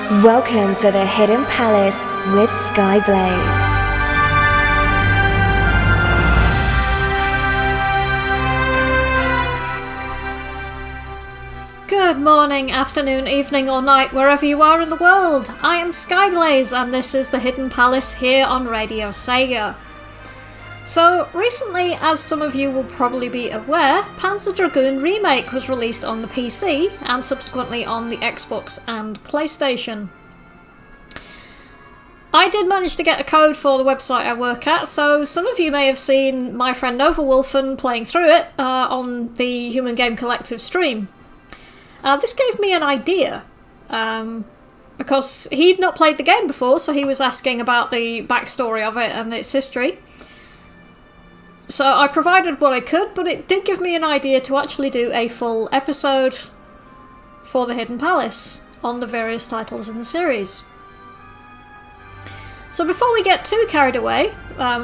Welcome to the Hidden Palace with Skyblaze. Good morning, afternoon, evening or night, wherever you are in the world. I am Skyblaze and this is the Hidden Palace here on Radio Sega. So, recently, as some of you will probably be aware, Panzer Dragoon Remake was released on the PC and subsequently on the Xbox and PlayStation. I did manage to get a code for the website I work at, so some of you may have seen my friend Nova Wolfen playing through it on the Human Game Collective stream. This gave me an idea, because he'd not played the game before, so he was asking about the backstory of it and its history. So I provided what I could, but it did give me an idea to actually do a full episode for the Hidden Palace on the various titles in the series. So before we get too carried away,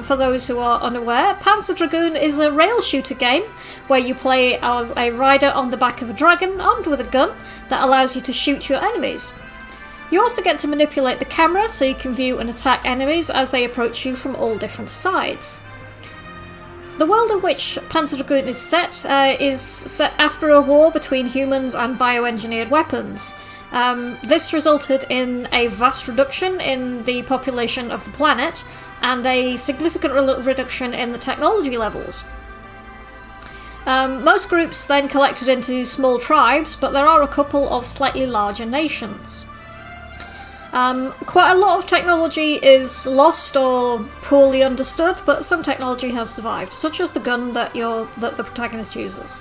for those who are unaware, Panzer Dragoon is a rail shooter game where you play as a rider on the back of a dragon armed with a gun that allows you to shoot your enemies. You also get to manipulate the camera so you can view and attack enemies as they approach you from all different sides. The world in which Panzer Dragoon is set after a war between humans and bioengineered weapons. This resulted in a vast reduction in the population of the planet and a significant reduction in the technology levels. Most groups then collected into small tribes, but there are a couple of slightly larger nations. Quite a lot of technology is lost or poorly understood, but some technology has survived, such as the gun that the protagonist uses.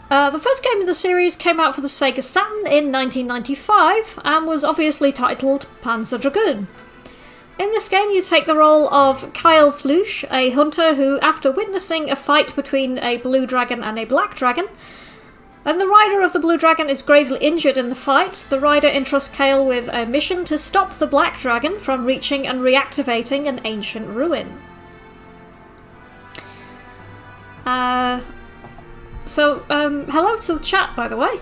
The first game in the series came out for the Sega Saturn in 1995 and was obviously titled Panzer Dragoon. In this game you take the role of Kyle Fluche, a hunter who, after witnessing a fight between a blue dragon and a black dragon, and the rider of the blue dragon is gravely injured in the fight, the rider entrusts Kyle with a mission to stop the black dragon from reaching and reactivating an ancient ruin. Hello to the chat, by the way.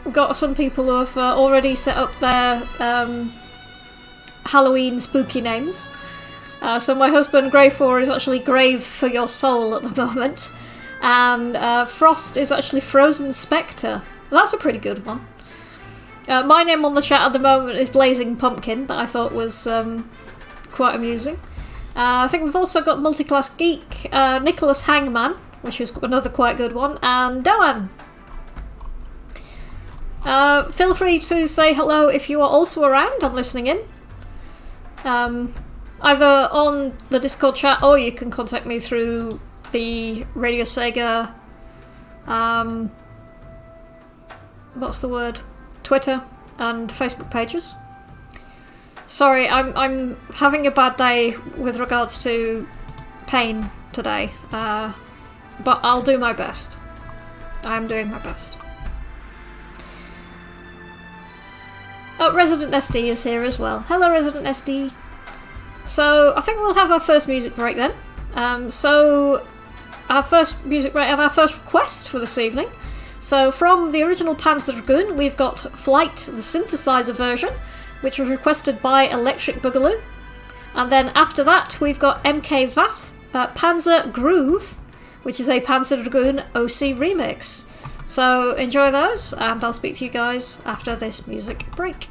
We've got some people who have already set up their Halloween spooky names. So my husband, Grave4, is actually Grave for Your Soul at the moment. And Frost is actually Frozen Spectre. That's a pretty good one. My name on the chat at the moment is Blazing Pumpkin, that I thought was quite amusing. I think we've also got Multiclass Geek, Nicholas Hangman, which is another quite good one, and Doan. Feel free to say hello if you are also around and listening in. Either on the Discord chat or you can contact me through the Radio Sega, Twitter and Facebook pages. Sorry, I'm having a bad day with regards to pain today, but I'll do my best. I'm doing my best. Oh, Resident SD is here as well. Hello, Resident SD. So, I think we'll have our first music break then. Our first music break and our first request for this evening. So, from the original Panzer Dragoon, we've got Flight, the synthesizer version, which was requested by Electric Boogaloo. And then after that, we've got MK Vath, Panzer Groove, which is a Panzer Dragoon OC remix. So enjoy those, and I'll speak to you guys after this music break.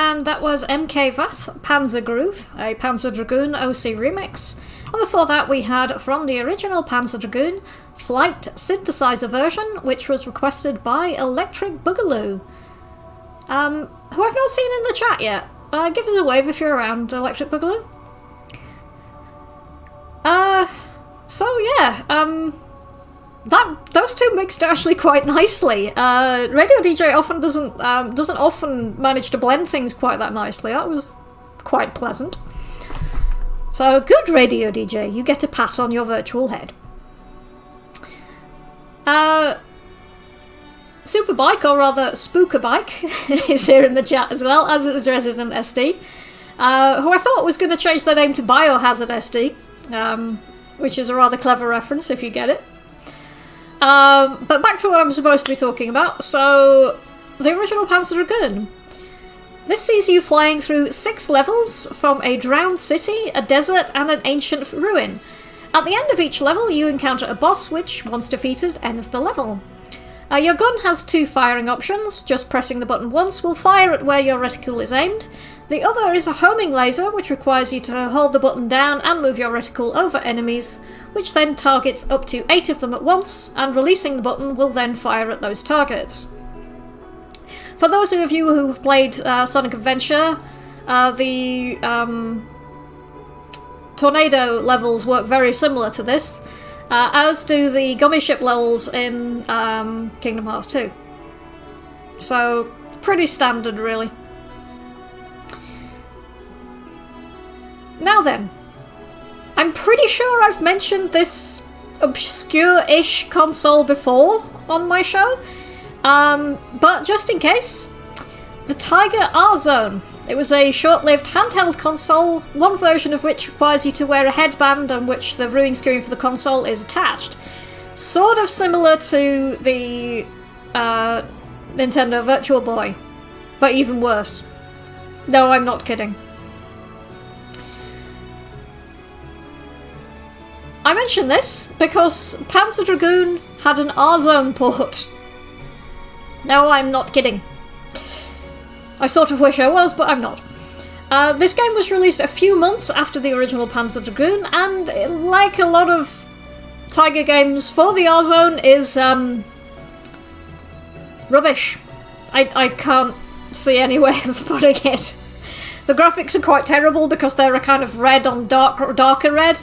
and that was MK Panzer Groove, a Panzer Dragoon OC remix. And before that we had, from the original Panzer Dragoon, Flight synthesizer version, which was requested by Electric Boogaloo, who I've not seen in the chat yet. Give us a wave if you're around, Electric Boogaloo. So yeah, those two mixed actually quite nicely. Radio DJ often doesn't often manage to blend things quite that nicely. That was quite pleasant. So good, Radio DJ. You get a pat on your virtual head. Superbike, or rather Spookerbike, is here in the chat as well, as is Resident SD, who I thought was going to change their name to Biohazard SD, which is a rather clever reference if you get it. But back to what I'm supposed to be talking about. So, the original Panzer Dragoon. This sees you flying through 6 levels from a drowned city, a desert, and an ancient ruin. At the end of each level, you encounter a boss which, once defeated, ends the level. Your gun has 2 firing options. Just pressing the button once will fire at where your reticule is aimed. The other is a homing laser, which requires you to hold the button down and move your reticule over enemies, which then targets up to 8 of them at once, and releasing the button will then fire at those targets. For those of you who've played Sonic Adventure, the tornado levels work very similar to this, as do the gummy ship levels in Kingdom Hearts 2. So, pretty standard, really. Now then, I'm pretty sure I've mentioned this obscure-ish console before on my show, but just in case, the Tiger R-Zone. It was a short-lived handheld console, one version of which requires you to wear a headband on which the viewing screen for the console is attached. Sort of similar to the Nintendo Virtual Boy, but even worse. No, I'm not kidding. I mention this because Panzer Dragoon had an R-Zone port. No, I'm not kidding. I sort of wish I was, but I'm not. This game was released a few months after the original Panzer Dragoon, and like a lot of Tiger games for the R-Zone, is rubbish. I can't see any way of putting it. The graphics are quite terrible because they're a kind of red on darker red.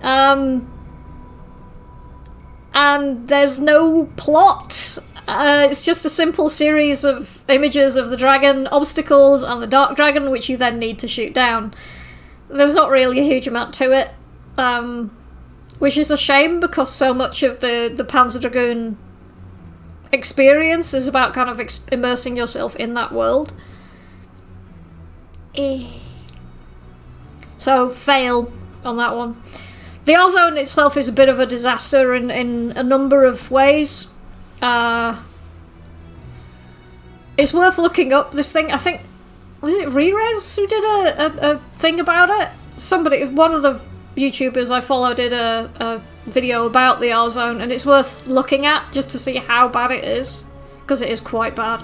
And there's no plot. It's just a simple series of images of the dragon, obstacles, and the dark dragon, which you then need to shoot down. There's not really a huge amount to it, which is a shame because so much of the Panzer Dragoon experience is about kind of immersing yourself in that world. So, fail on that one. The R-Zone itself is a bit of a disaster in a number of ways. It's worth looking up, this thing. I think, was it Rerez who did a thing about it? One of the YouTubers I follow did a video about the R-Zone, and it's worth looking at just to see how bad it is, because it is quite bad.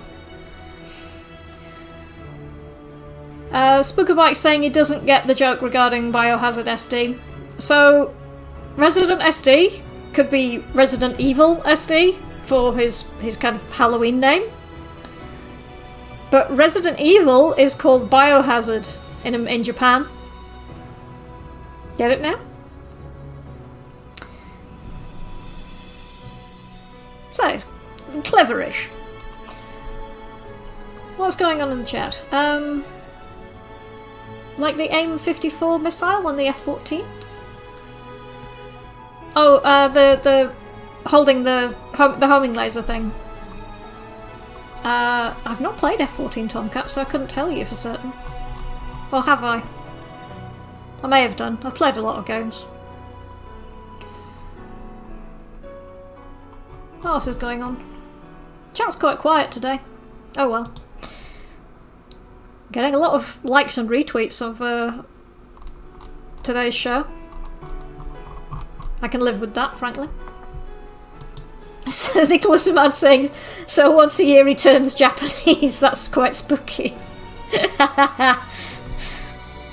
Spookerbike saying he doesn't get the joke regarding Biohazard SD. So, Resident SD could be Resident Evil SD for his kind of Halloween name. But Resident Evil is called Biohazard in Japan. Get it now? So, it's cleverish. What's going on in the chat? Like the AIM-54 missile on the F-14? Oh, the holding the homing laser thing. I've not played F-14 Tomcat, so I couldn't tell you for certain. Or have I? I may have done. I've played a lot of games. What else is going on? Chat's quite quiet today. Oh well. Getting a lot of likes and retweets of today's show. I can live with that, frankly. So Nicholas Ahmad saying, so once a year he turns Japanese. That's quite spooky.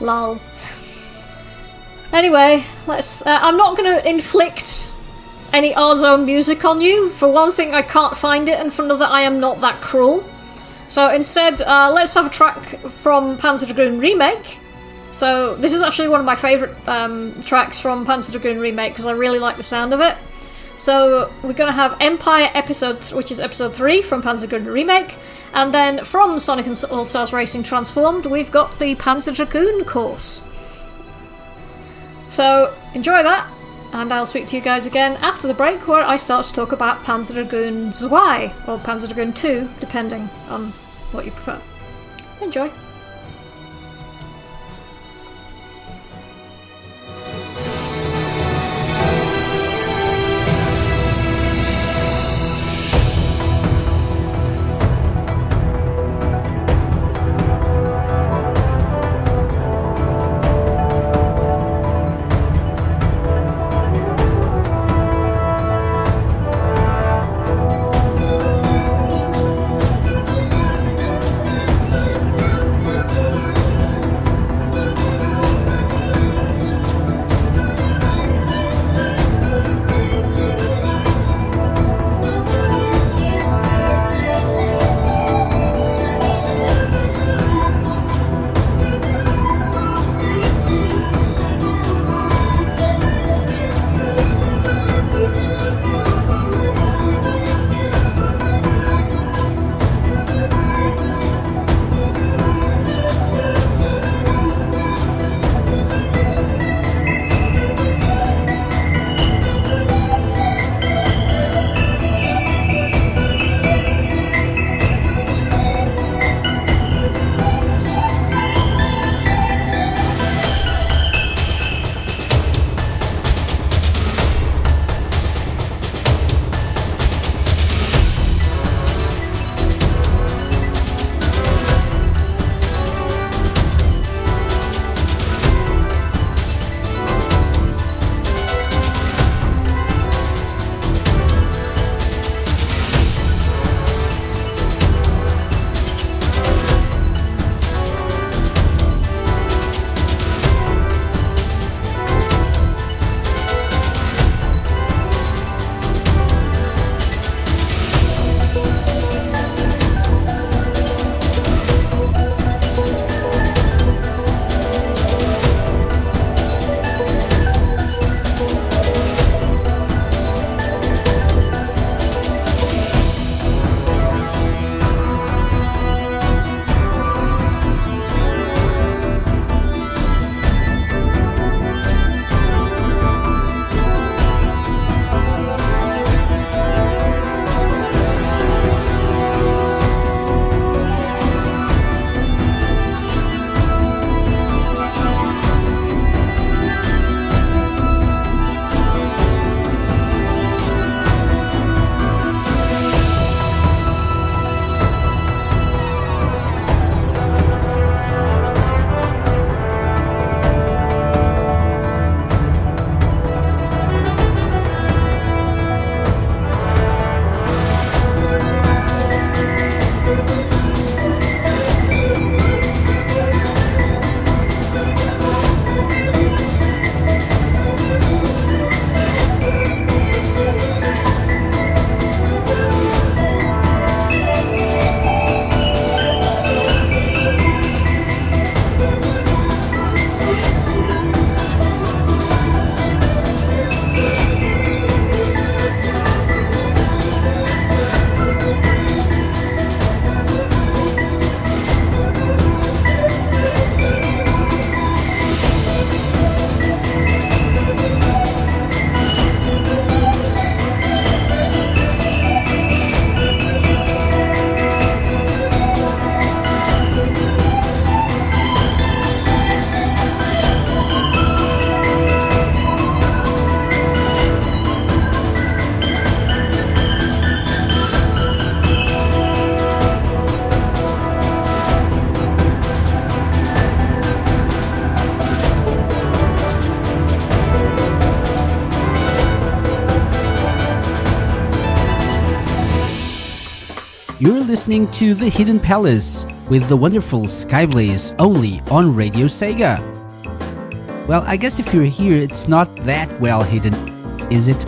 Lol. Anyway, let's. I'm not going to inflict any R-Zone music on you. For one thing, I can't find it, and for another, I am not that cruel. So instead, let's have a track from Panzer Dragoon Remake. So this is actually one of my favourite tracks from Panzer Dragoon Remake because I really like the sound of it. So we're going to have Empire Episode, which is Episode 3 from Panzer Dragoon Remake, and then from Sonic and All-Stars Racing Transformed, we've got the Panzer Dragoon course. So enjoy that, and I'll speak to you guys again after the break where I start to talk about Panzer Dragoon Y, or Panzer Dragoon 2, depending on what you prefer. Enjoy. You're listening to The Hidden Palace with the wonderful Skyblaze only on Radio Sega. Well, I guess if you're here, it's not that well hidden, is it?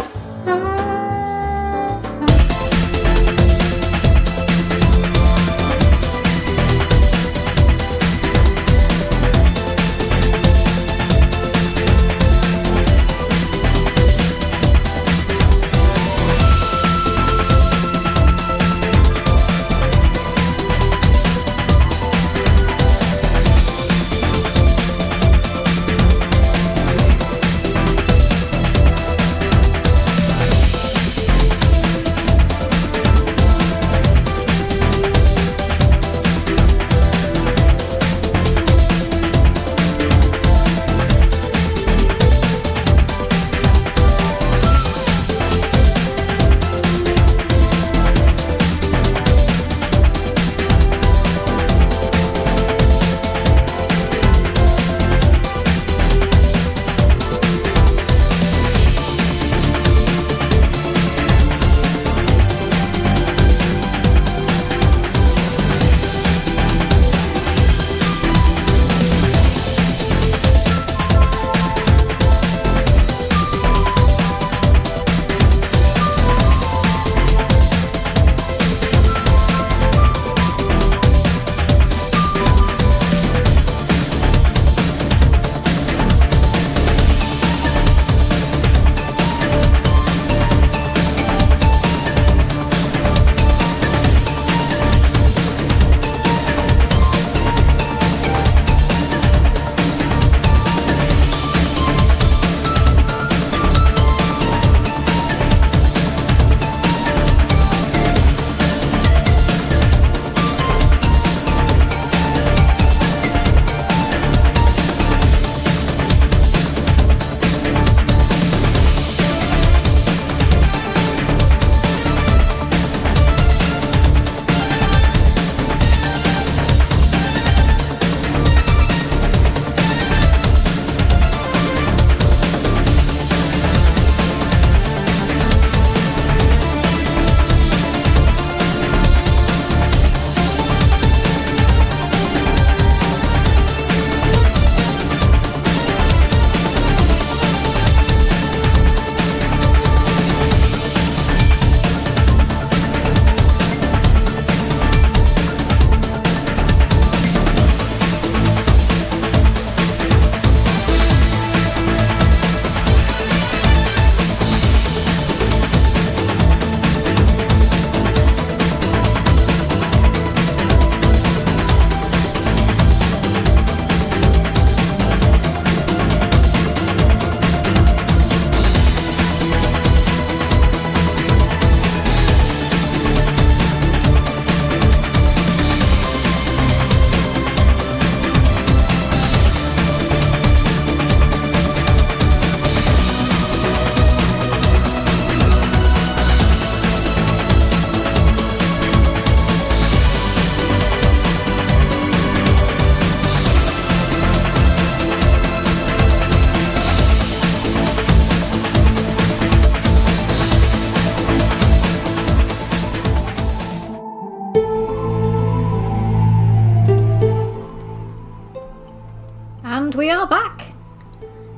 And we are back!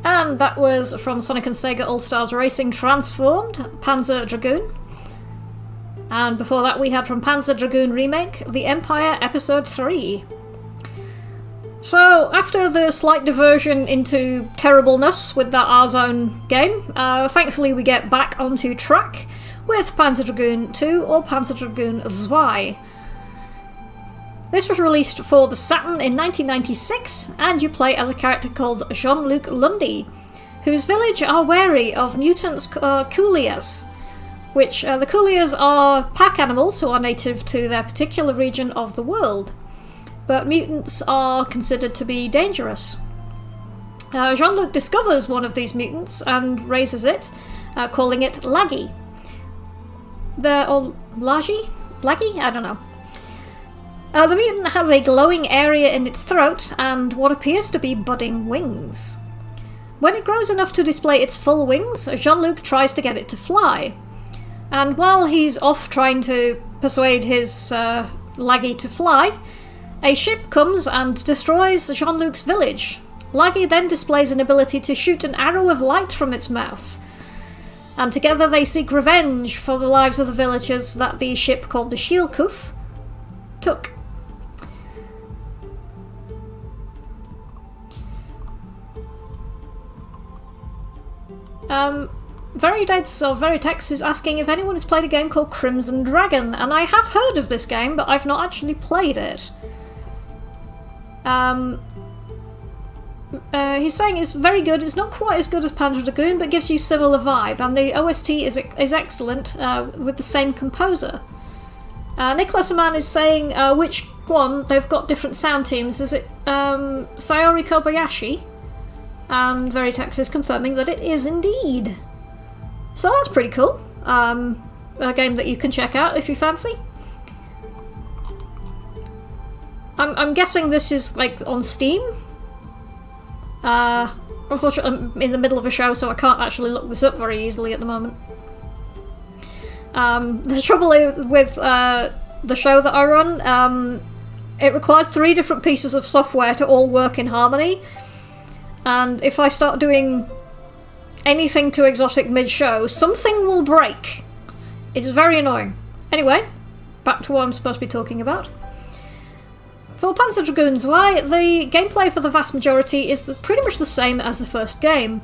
And that was from Sonic and Sega All-Stars Racing Transformed, Panzer Dragoon. And before that we had from Panzer Dragoon Remake, The Empire Episode 3. So, after the slight diversion into terribleness with that R-Zone game, thankfully we get back onto track with Panzer Dragoon 2 or Panzer Dragoon Zwei. This was released for the Saturn in 1996, and you play as a character called Jean-Luc Lundy, whose village are wary of mutants cooliers, which the cooliers are pack animals who are native to their particular region of the world, but mutants are considered to be dangerous. Jean-Luc discovers one of these mutants and raises it, calling it Laggy. Or Laggy? Laggy? I don't know. The mutant has a glowing area in its throat and what appears to be budding wings. When it grows enough to display its full wings, Jean-Luc tries to get it to fly. And while he's off trying to persuade his Laggy to fly, a ship comes and destroys Jean-Luc's village. Laggy then displays an ability to shoot an arrow of light from its mouth, and together they seek revenge for the lives of the villagers that the ship called the Shielkoof took. Veritex is asking if anyone has played a game called Crimson Dragon, and I have heard of this game, but I've not actually played it. He's saying it's very good. It's not quite as good as Panzer Dragoon, but gives you similar vibe, and the OST is excellent with the same composer. Nicholas Aman is saying which one, they've got different sound teams. Is it Sayori Kobayashi? And Veritex is confirming that it is indeed. So that's pretty cool. A game that you can check out if you fancy. I'm guessing this is like on Steam. Unfortunately, I'm in the middle of a show, so I can't actually look this up very easily at the moment. The trouble with the show that I run, it requires 3 different pieces of software to all work in harmony. And if I start doing anything too exotic mid-show, something will break. It's very annoying. Anyway, back to what I'm supposed to be talking about. For Panzer Dragoon Zwei, the gameplay for the vast majority is pretty much the same as the first game,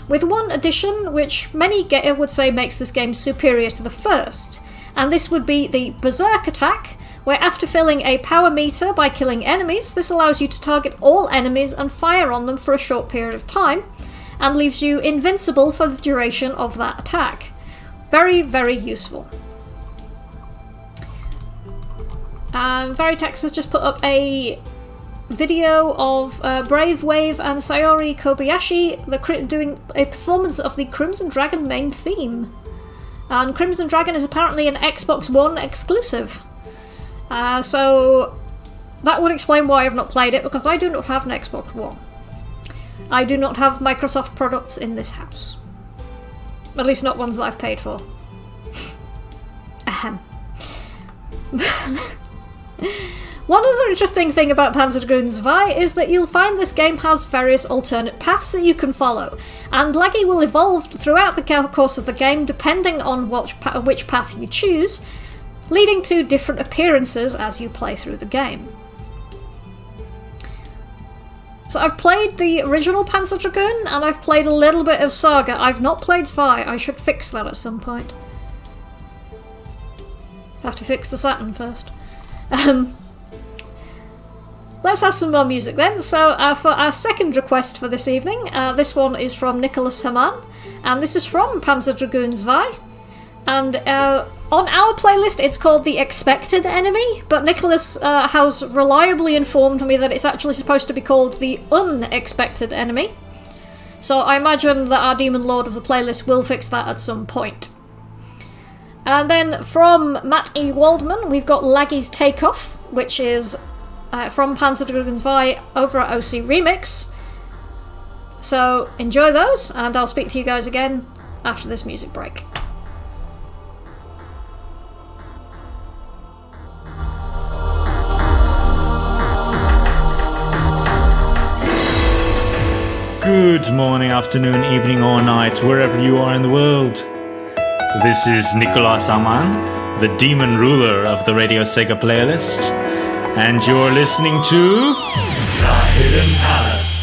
with one addition which many would say makes this game superior to the first, and this would be the Berserk attack, where after filling a power meter by killing enemies, this allows you to target all enemies and fire on them for a short period of time, and leaves you invincible for the duration of that attack. Very, very useful. Veritex has just put up a video of Brave Wave and Sayori Kobayashi doing a performance of the Crimson Dragon main theme. And Crimson Dragon is apparently an Xbox One exclusive. So that would explain why I've not played it, because I do not have an Xbox One. I do not have Microsoft products in this house. At least not ones that I've paid for. Ahem. One other interesting thing about Panzer Dragoon Zwei is that you'll find this game has various alternate paths that you can follow, and Laggy will evolve throughout the course of the game depending on which path you choose, leading to different appearances as you play through the game. So I've played the original Panzer Dragoon, and I've played a little bit of Saga. I've not played Zwei. I should fix that at some point. Have to fix the Saturn first. Let's have some more music then. So for our second request for this evening, this one is from Nicholas Haman, and this is from Panzer Dragoon Zwei. And on our playlist it's called The Expected Enemy, but Nicholas has reliably informed me that it's actually supposed to be called The Unexpected Enemy. So I imagine that our Demon Lord of the playlist will fix that at some point. And then from Matt E. Waldman, we've got Laggy's Takeoff, which is from Panzer Dragoon Zwei over at OC Remix. So enjoy those, and I'll speak to you guys again after this music break. Good morning, afternoon, evening, or night, wherever you are in the world. This is Nicolas Aman, the demon ruler of the Radio Sega playlist, and you're listening to The Hidden Palace.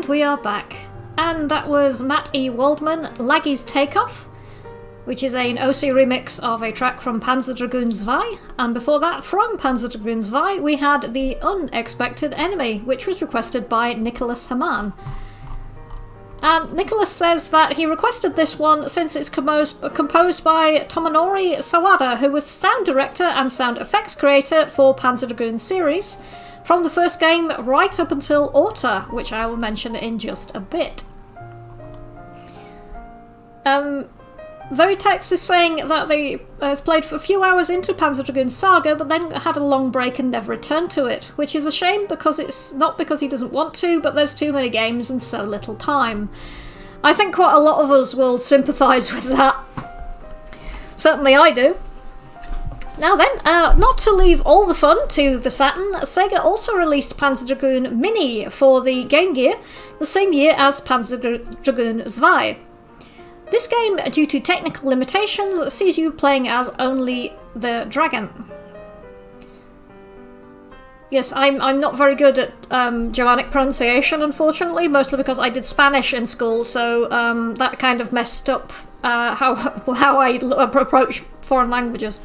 we are back. And that was Matt E. Waldman, Laggy's Takeoff, which is an OC remix of a track from Panzer Dragoon 2. And before that, from Panzer Dragoon 2, we had The Unexpected Enemy, which was requested by Nicholas Haman. And Nicholas says that he requested this one since it's composed by Tomonori Sawada, who was the sound director and sound effects creator for Panzer Dragoon series, from the first game right up until Orta, which I will mention in just a bit. Veritex is saying that they played for a few hours into Panzer Dragoon Saga, but then had a long break and never returned to it, which is a shame because it's not because he doesn't want to, but there's too many games and so little time. I think quite a lot of us will sympathise with that. Certainly I do. Now then, not to leave all the fun to the Saturn, Sega also released Panzer Dragoon Mini for the Game Gear the same year as Panzer Dragoon 2. This game, due to technical limitations, sees you playing as only the dragon. Yes, I'm not very good at Germanic pronunciation, unfortunately, mostly because I did Spanish in school, so that kind of messed up how I approach foreign languages.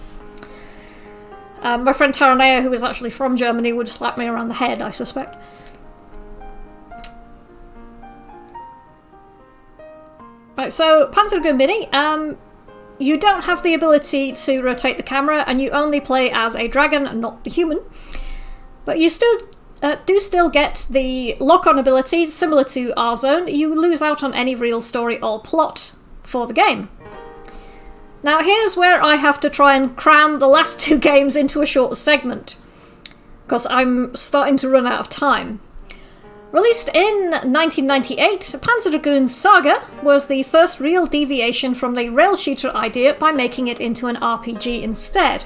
My friend Taranea, who was actually from Germany, would slap me around the head, I suspect. Right, so Panzer Dragoon Mini, you don't have the ability to rotate the camera, and you only play as a dragon and not the human. But you still do get the lock-on ability, similar to R-Zone. You lose out on any real story or plot for the game. Now here's where I have to try and cram the last two games into a shorter segment, because I'm starting to run out of time. Released in 1998, Panzer Dragoon Saga was the first real deviation from the rail shooter idea by making it into an RPG instead.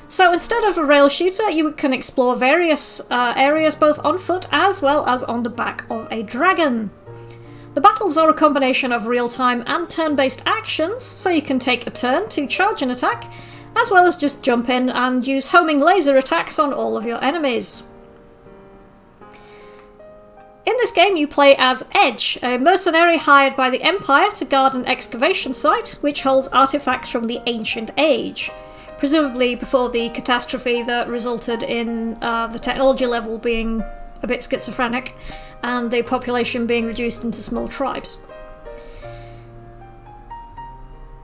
So instead of a rail shooter, you can explore various areas both on foot as well as on the back of a dragon. The battles are a combination of real-time and turn-based actions, so you can take a turn to charge an attack, as well as just jump in and use homing laser attacks on all of your enemies. In this game you play as Edge, a mercenary hired by the Empire to guard an excavation site which holds artifacts from the Ancient Age, presumably before the catastrophe that resulted in the technology level being a bit schizophrenic and the population being reduced into small tribes.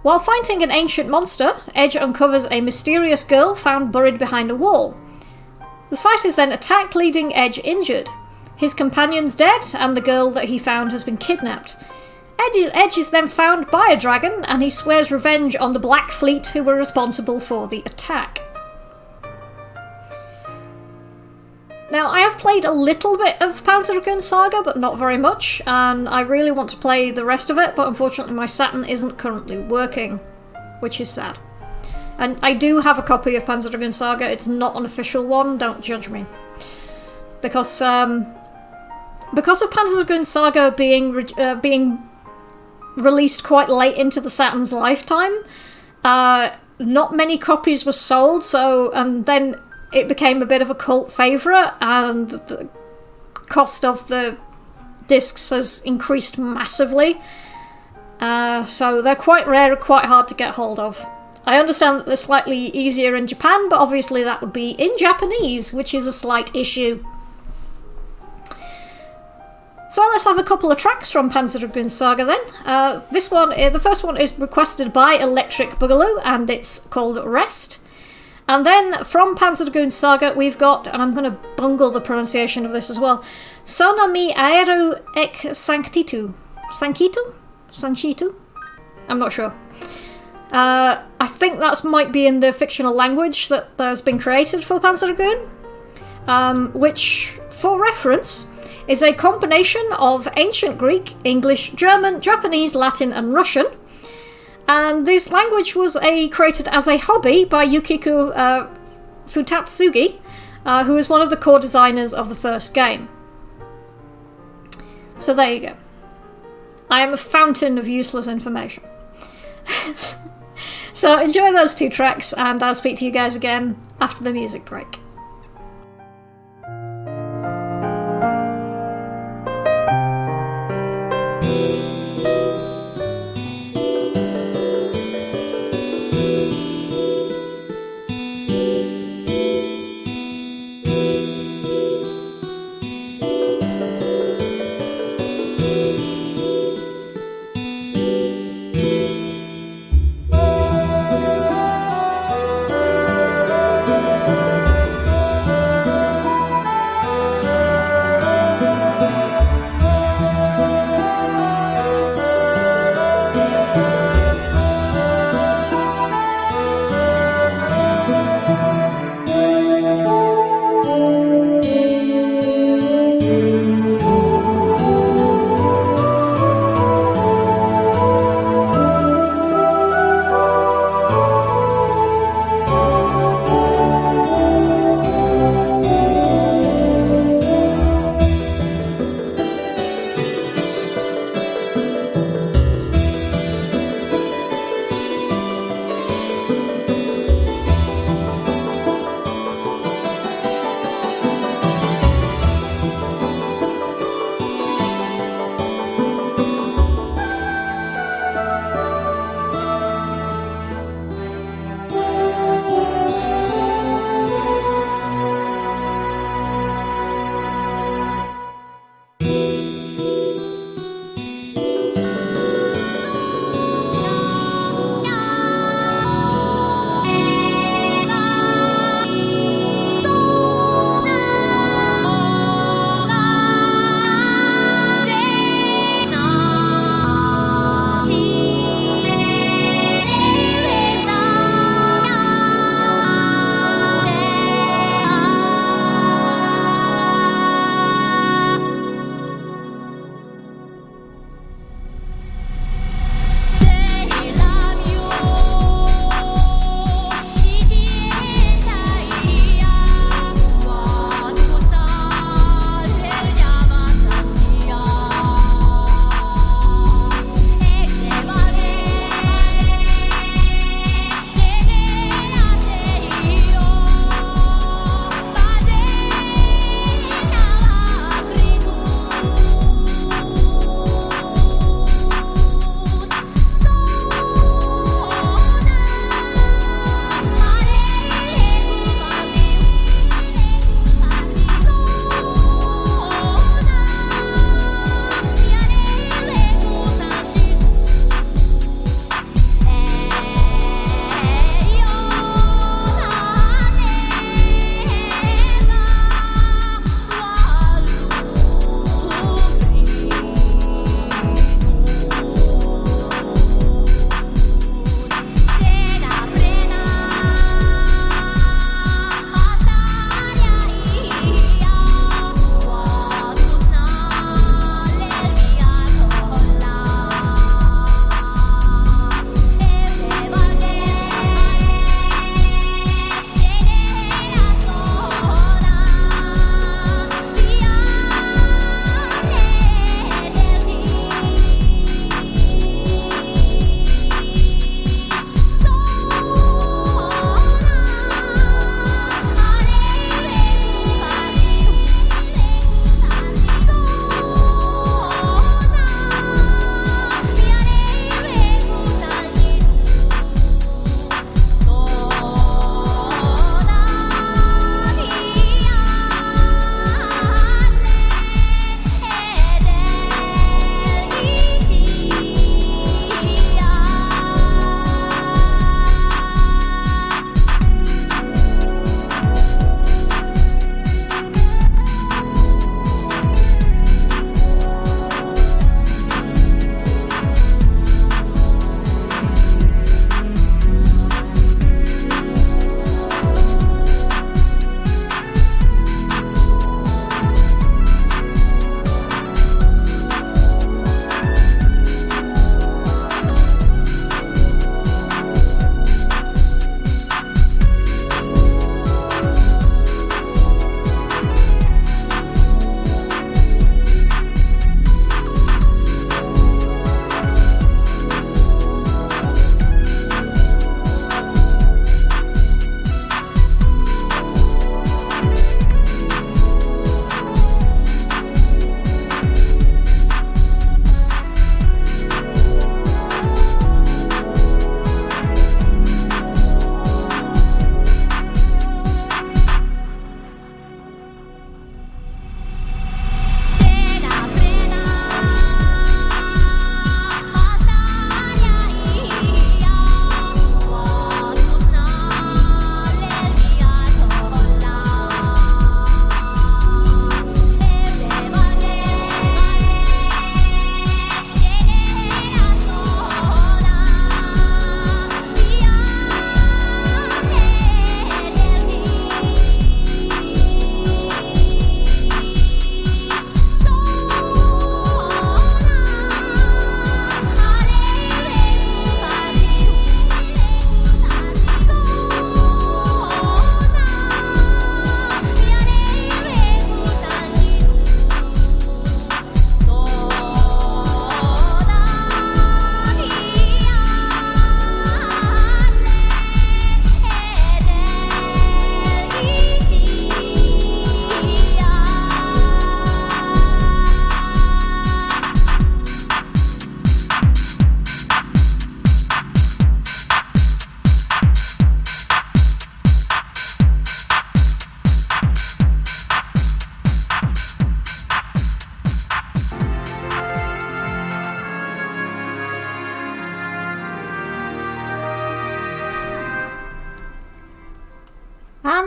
While fighting an ancient monster, Edge uncovers a mysterious girl found buried behind a wall. The site is then attacked, leaving Edge injured. His companion's dead, and the girl that he found has been kidnapped. Edge is then found by a dragon, and he swears revenge on the Black Fleet who were responsible for the attack. Now, I have played a little bit of Panzer Dragoon Saga, but not very much, and I really want to play the rest of it, but unfortunately my Saturn isn't currently working, which is sad. And I do have a copy of Panzer Dragoon Saga. It's not an official one, don't judge me. Because of Panzer Dragoon Saga being released quite late into the Saturn's lifetime, not many copies were sold, and then it became a bit of a cult favourite, and the cost of the discs has increased massively. So they're quite rare and quite hard to get hold of. I understand that they're slightly easier in Japan, but obviously that would be in Japanese, which is a slight issue. So let's have a couple of tracks from Panzer Dragoon Saga then. The first one is requested by Electric Boogaloo, and it's called Rest. And then from Panzer Dragoon Saga we've got, and I'm going to bungle the pronunciation of this as well, Sona mi aeru ek sanctitu. Sancitu? I'm not sure. I think that might be in the fictional language that has been created for Panzer Dragoon, which, for reference, is a combination of Ancient Greek, English, German, Japanese, Latin and Russian. And this language was created as a hobby by Yukiko Futatsugi, who is one of the core designers of the first game. So there you go. I am a fountain of useless information. So enjoy those two tracks, and I'll speak to you guys again after the music break.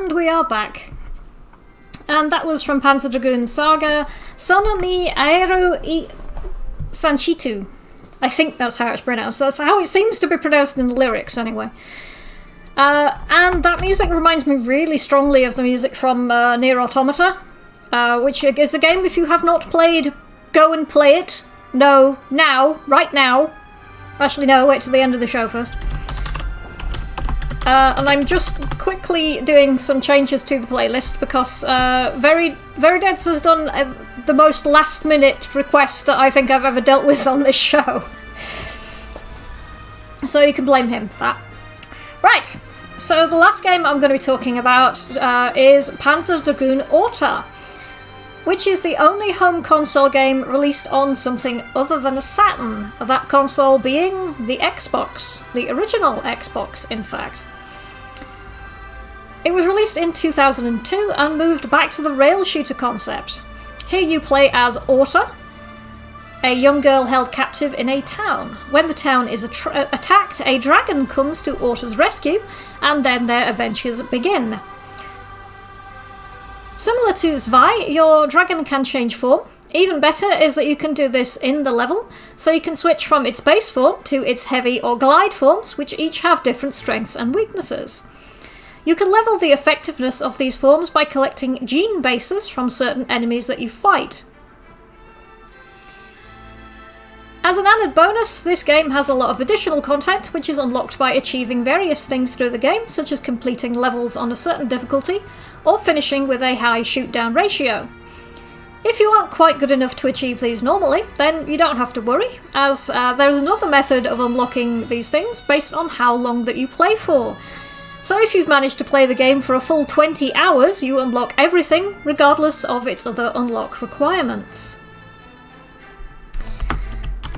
And we are back. And that was from Panzer Dragoon Saga, Sono mi aero I Sanchitu. I think that's how it's pronounced. That's how it seems to be pronounced in the lyrics, anyway. And that music reminds me really strongly of the music from Nier Automata, which is a game, if you have not played, go and play it. No, now, right now. Actually, no, wait till the end of the show first. And I'm just quickly doing some changes to the playlist because Very Deads has done the most last-minute request that I think I've ever dealt with on this show. So you can blame him for that. Right, so the last game I'm going to be talking about is Panzer Dragoon Orta, which is the only home console game released on something other than a Saturn, that console being the Xbox, the original Xbox, in fact. It was released in 2002 and moved back to the rail shooter concept. Here you play as Orta, a young girl held captive in a town. When the town is attacked, a dragon comes to Orta's rescue, and then their adventures begin. Similar to Zwei, your dragon can change form. Even better is that you can do this in the level, so you can switch from its base form to its heavy or glide forms, which each have different strengths and weaknesses. You can level the effectiveness of these forms by collecting gene bases from certain enemies that you fight. As an added bonus, this game has a lot of additional content, which is unlocked by achieving various things through the game, such as completing levels on a certain difficulty, or finishing with a high shoot-down ratio. If you aren't quite good enough to achieve these normally, then you don't have to worry, as there's another method of unlocking these things based on how long that you play for. So if you've managed to play the game for a full 20 hours, you unlock everything, regardless of its other unlock requirements.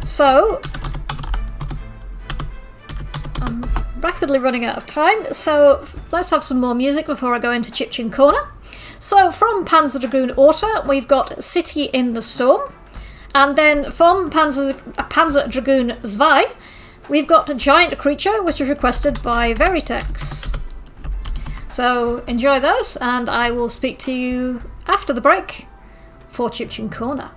So, I'm rapidly running out of time, so let's have some more music before I go into Chipchin Corner. So, from Panzer Dragoon Orta, we've got City in the Storm, and then from Panzer Dragoon Zwei, we've got a Giant Creature, which is requested by Veritex. So, enjoy those, and I will speak to you after the break for Chipchin Corner.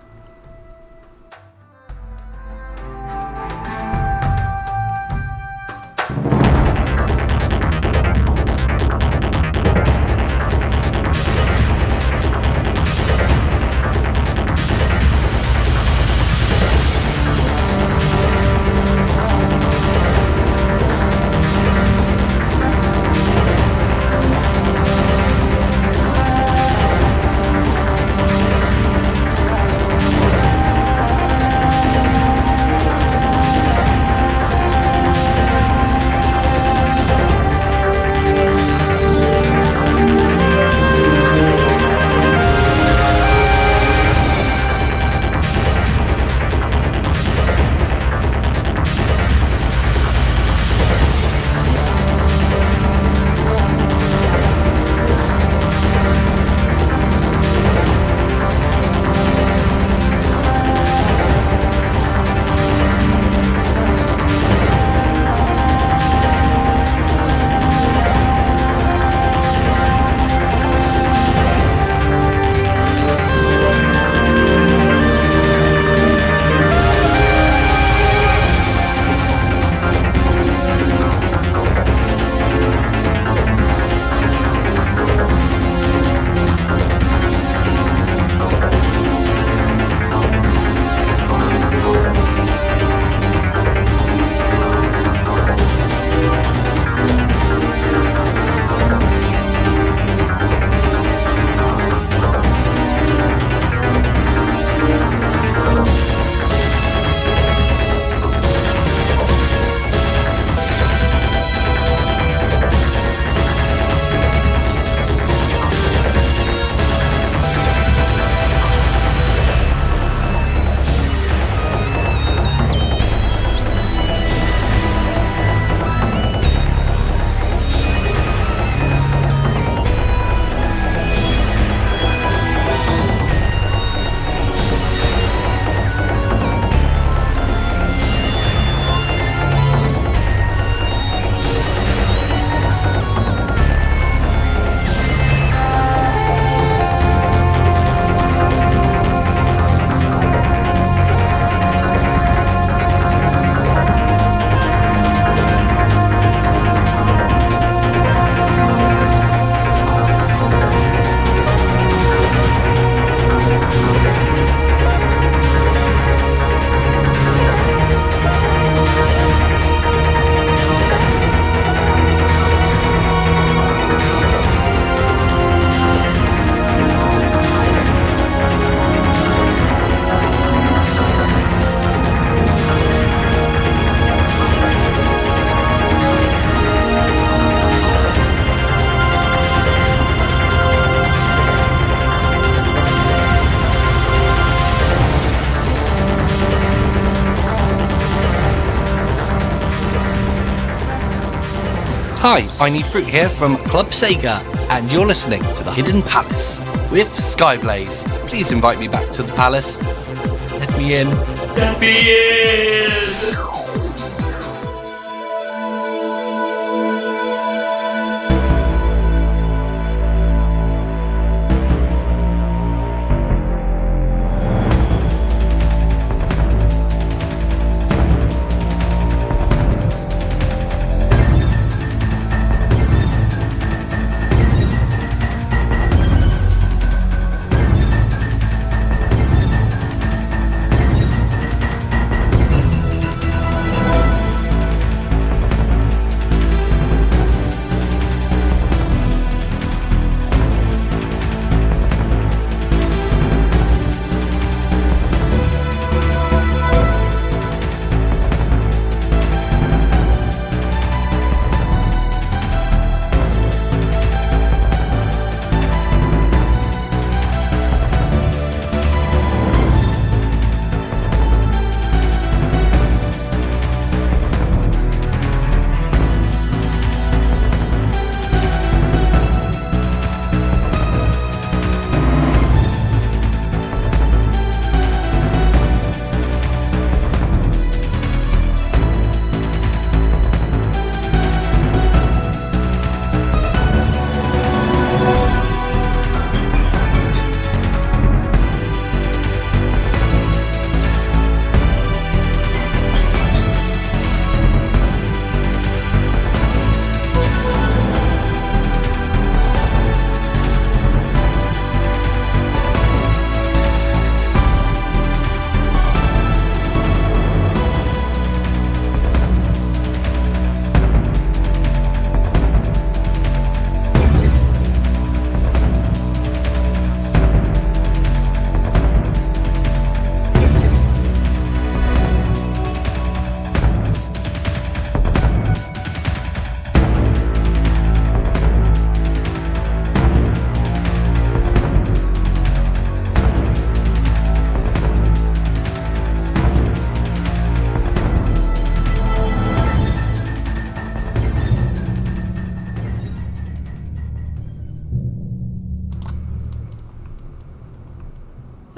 Hi, I Need Fruit here from Club Sega, and you're listening to The Hidden Palace with Skyblaze. Please invite me back to the palace. Let me in. Let me in!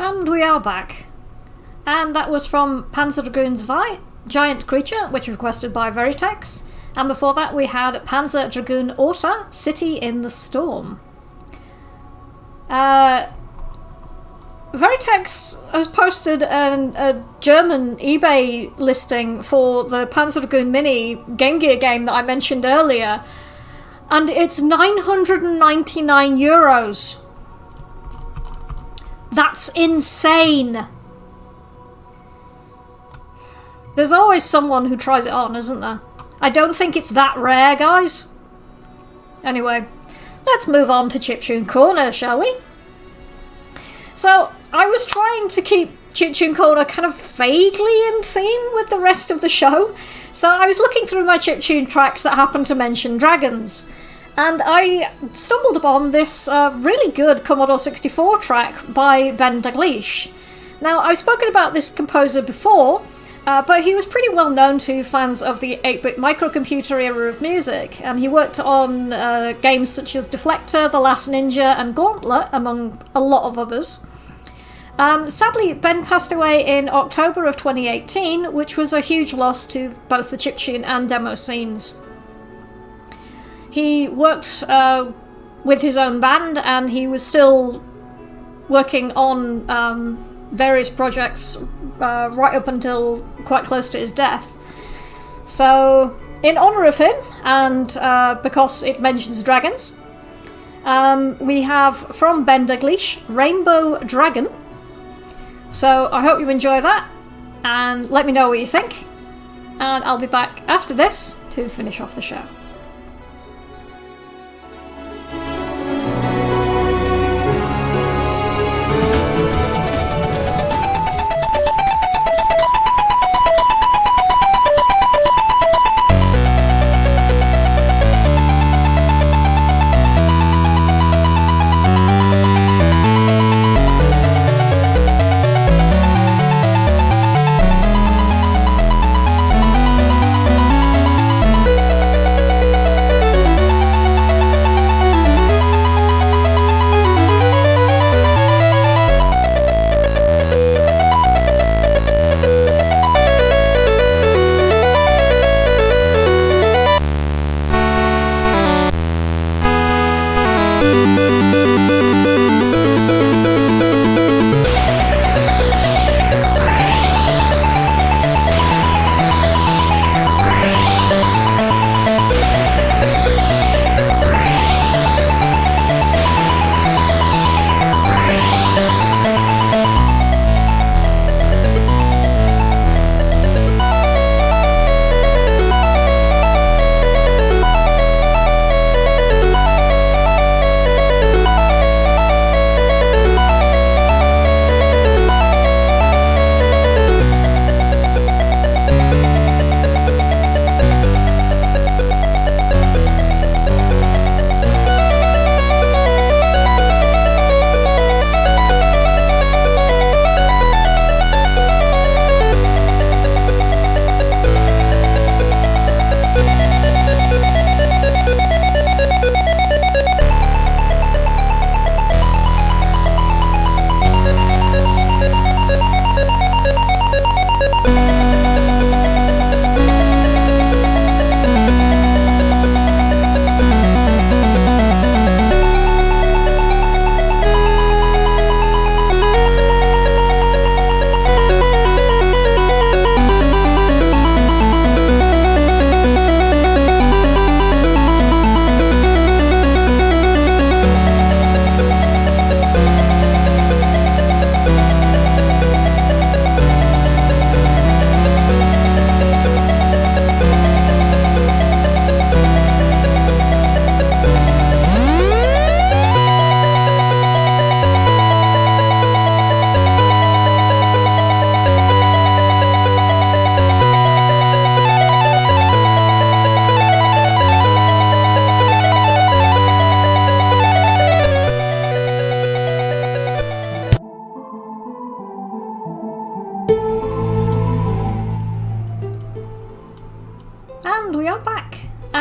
And we are back. And that was from Panzer Dragoon Zwei, Giant Creature, which was requested by Veritex. And before that we had Panzer Dragoon Orta, City in the Storm. Veritex has posted a German eBay listing for the Panzer Dragoon Mini Game Gear game that I mentioned earlier, and it's €999. That's insane. There's always someone who tries it on, isn't there? I don't think it's that rare, guys. Anyway, let's move on to Chiptune Corner, shall we? So, I was trying to keep Chiptune Corner kind of vaguely in theme with the rest of the show, so I was looking through my chiptune tracks that happened to mention dragons, and I stumbled upon this really good Commodore 64 track by Ben Daglish. Now, I've spoken about this composer before, but he was pretty well known to fans of the 8-bit microcomputer era of music, and he worked on games such as Deflector, The Last Ninja, and Gauntlet, among a lot of others. Sadly, Ben passed away in October of 2018, which was a huge loss to both the chiptune and demo scenes. He worked with his own band, and he was still working on various projects right up until quite close to his death. So, in honour of him, and because it mentions dragons, we have from Ben Daglish, Rainbow Dragon. So I hope you enjoy that, and let me know what you think, and I'll be back after this to finish off the show.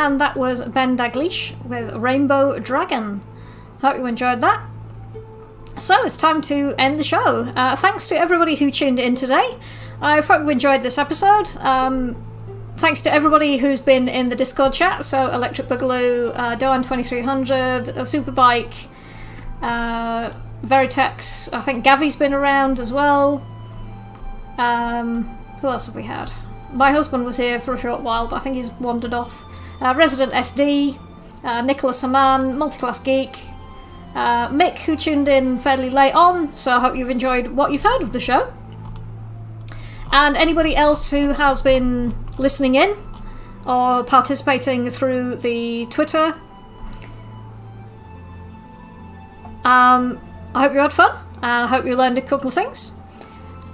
and that was Ben Daglish with Rainbow Dragon. Hope you enjoyed that. So it's time to end the show. Thanks to everybody who tuned in today. I hope you enjoyed this episode. Thanks to everybody who's been in the Discord chat. So Electric Boogaloo, Doan2300, Superbike, Veritex. I think Gavy's been around as well. Who else have we had? My husband was here for a short while, but I think he's wandered off. Resident SD, Nicholas Haman, Multiclass Geek, Mick, who tuned in fairly late on, so I hope you've enjoyed what you've heard of the show. And anybody else who has been listening in or participating through the Twitter, I hope you had fun, and I hope you learned a couple of things.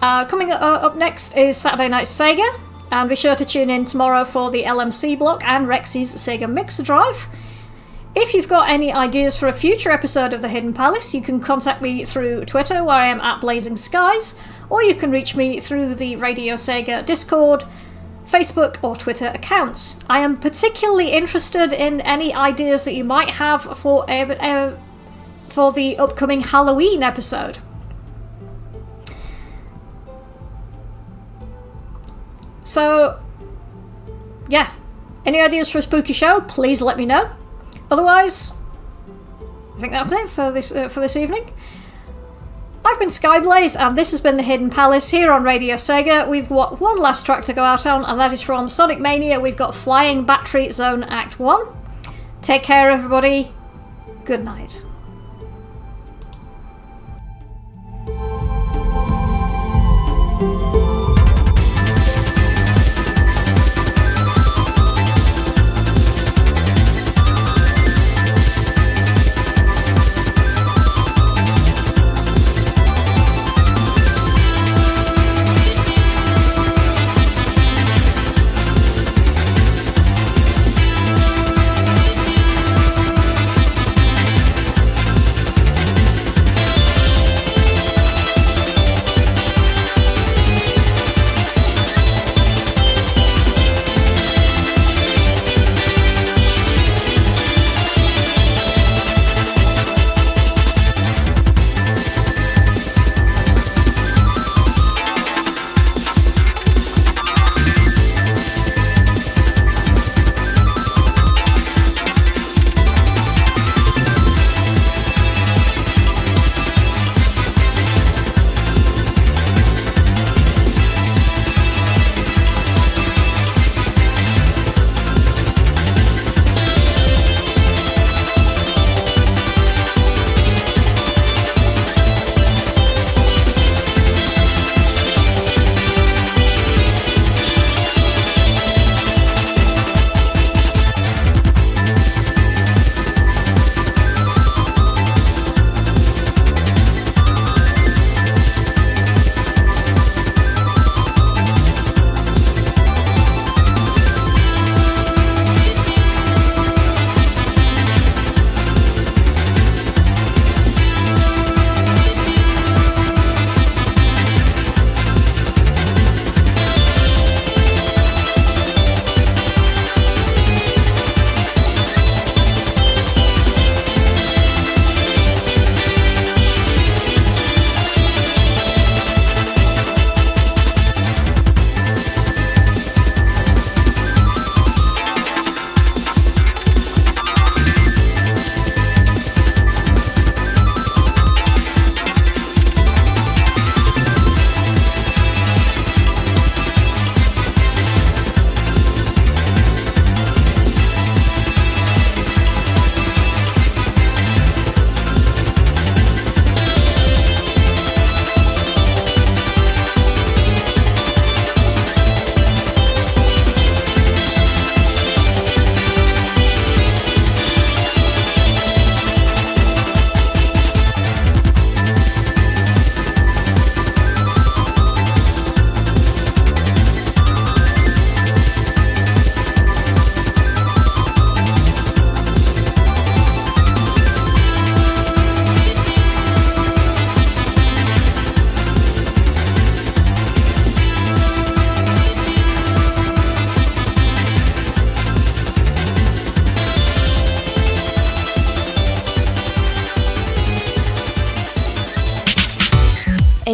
Coming up next is Saturday Night Sega, and be sure to tune in tomorrow for the LMC block and Rexy's Sega Mixer Drive. If you've got any ideas for a future episode of The Hidden Palace, you can contact me through Twitter, where I am at Blazing Skies, or you can reach me through the Radio Sega Discord, Facebook or Twitter accounts. I am particularly interested in any ideas that you might have for the upcoming Halloween episode. So, yeah, any ideas for a spooky show, please let me know. Otherwise, I think that's it for this evening. I've been Skyblaze, and this has been The Hidden Palace here on Radio Sega. We've got one last track to go out on, and that is from Sonic Mania. We've got Flying Battery Zone Act 1. Take care, everybody. Good night.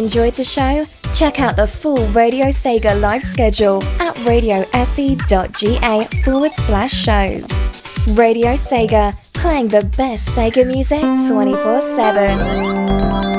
Enjoyed the show? Check out the full Radio Sega live schedule at radiose.ga/shows. Radio Sega, playing the best Sega music 24/7.